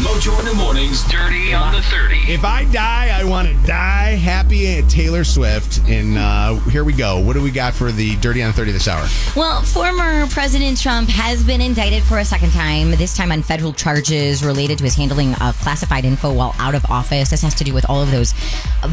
Mojo in the mornings, Dirty on the 30. If I die, I want to die happy at Taylor Swift. And here we go. What do we got for the Dirty on 30 this hour? Well, former President Trump has been indicted for a second time, this time on federal charges related to his handling of classified info while out of office. This has to do with all of those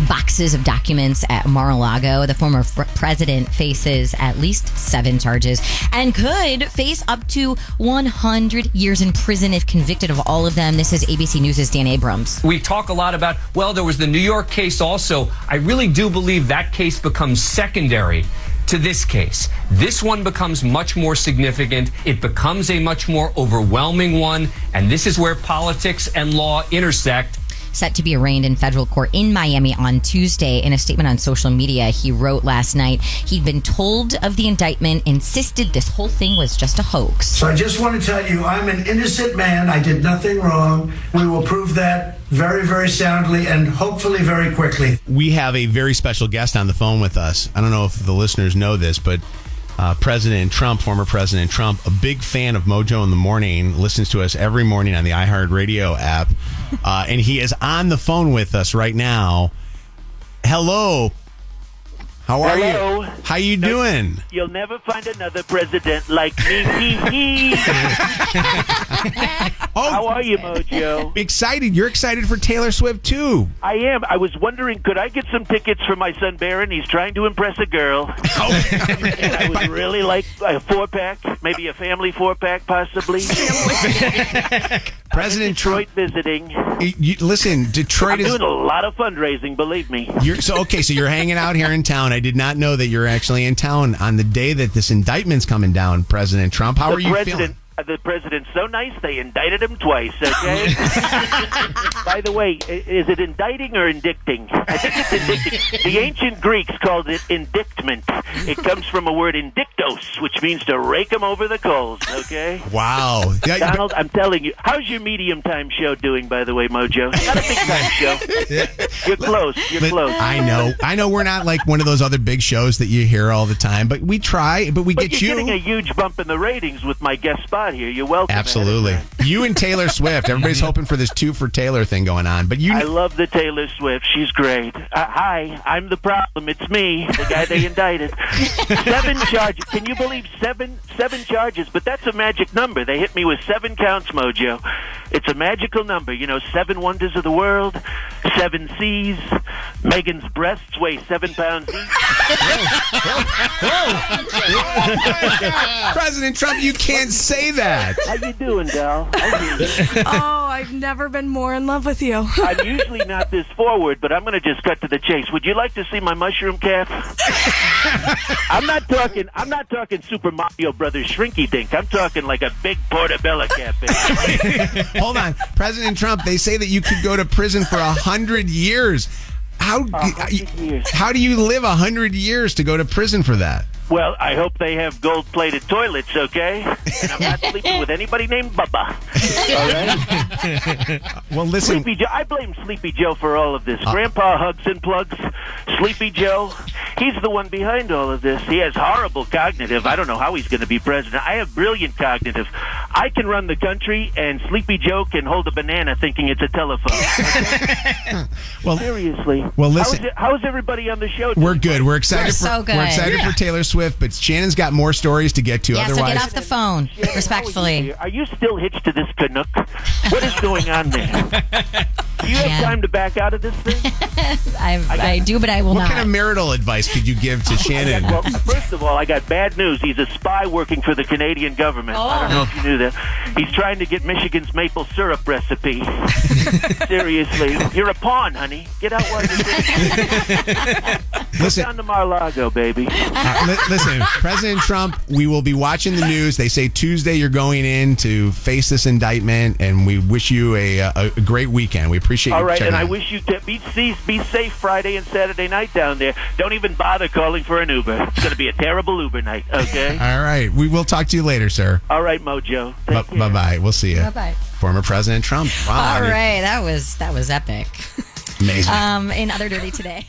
boxes of documents at Mar-a-Lago. The former president faces at least 7 charges and could face up to 100 years in prison if convicted of all of them. This is ABC News' Dan Abrams. We talk a lot about, well, there was the New York case also. I really do believe that case becomes secondary to this case. This one becomes much more significant. It becomes a much more overwhelming one. And this is where politics and law intersect. Set to be arraigned in federal court in Miami on Tuesday. In a statement on social media, he wrote last night he'd been told of the indictment, insisted this whole thing was just a hoax. So I just want to tell you, I'm an innocent man. I did nothing wrong. We will prove that very, very soundly and hopefully very quickly. We have a very special guest on the phone with us. I don't know if the listeners know this, but President Trump, former President Trump, a big fan of Mojo in the Morning, listens to us every morning on the iHeartRadio app. And he is on the phone with us right now. Hello. How are you? How you doing? You'll never find another president like me. How are you, Mojo? Excited. You're excited for Taylor Swift, too. I am. I was wondering, could I get some tickets for my son, Barron? He's trying to impress a girl. And I would really like a 4-pack, maybe a family 4-pack, possibly. President Detroit Trump visiting. Listen, Detroit I'm doing a lot of fundraising, believe me. So you're hanging out here in town. I did not know that you're actually in town on the day that this indictment's coming down, President Trump. How are you feeling? The president's so nice, they indicted him twice, okay? By the way, is it indicting or indicting? I think it's indicting. The ancient Greeks called it indictment. It comes from a word indictos, which means to rake them over the coals, okay? Wow. Donald, I'm telling you. How's your medium time show doing, by the way, Mojo? Not a big time show. You're close. You're close. I know we're not like one of those other big shows that you hear all the time, but we try, but you're getting a huge bump in the ratings with my guest spot here. You're welcome. Absolutely. You and Taylor Swift. Everybody's hoping for this 2 for Taylor thing going on. But I love the Taylor Swift. She's great. Hi, I'm the problem. It's me, the guy they indicted. 7 charges. Can you believe 7 charges? But that's a magic number. They hit me with 7 counts, Mojo. It's a magical number. 7 wonders of the world, 7 seas. Megan's breasts weigh 7 pounds each. President Trump, you can't say that. How you doing, Dal? I've never been more in love with you. I'm usually not this forward, but I'm going to just cut to the chase. Would you like to see my mushroom calf? I'm not talking Super Mario Brothers Shrinky Dink. I'm talking like a big portobello calf. Hold on, President Trump. They say that you could go to prison for 100 years. How do you live 100 years to go to prison for that? Well, I hope they have gold-plated toilets, okay? And I'm not sleeping with anybody named Bubba. All right? Well, listen. Sleepy Joe. I blame Sleepy Joe for all of this. Grandpa hugs and plugs. Sleepy Joe. He's the one behind all of this. He has horrible cognitive. I don't know how he's going to be president. I have brilliant cognitive. I can run the country, and Sleepy Joe can hold a banana thinking it's a telephone. Okay? Well, seriously. Well, listen. How's everybody on the show doing? We're good. We're excited. We're excited for Taylor Swift, but Shannon's got more stories to get to. Yeah, otherwise, so get off the phone, respectfully. Are you still hitched to this Canuck? What is going on there? Do you have time to back out of this thing? I do, but I will not. What kind of marital advice could you give to Shannon? Well, first of all, I got bad news. He's a spy working for the Canadian government. I don't know if you knew that. He's trying to get Michigan's maple syrup recipe. Seriously. You're a pawn, honey. Get out while you're Listen. Down to Mar-a-Lago, baby. Listen, President Trump, we will be watching the news. They say Tuesday you're going in to face this indictment, and we wish you a great weekend. We appreciate you. All right, and out. I wish you to be safe Friday and Saturday night down there. Don't even bother calling for an Uber. It's going to be a terrible Uber night, okay? All right. We will talk to you later, sir. All right, Mojo. Bye-bye. We'll see you. Bye-bye. Former President Trump. Wow. All right. That was epic. Amazing. In Other Dirty Today.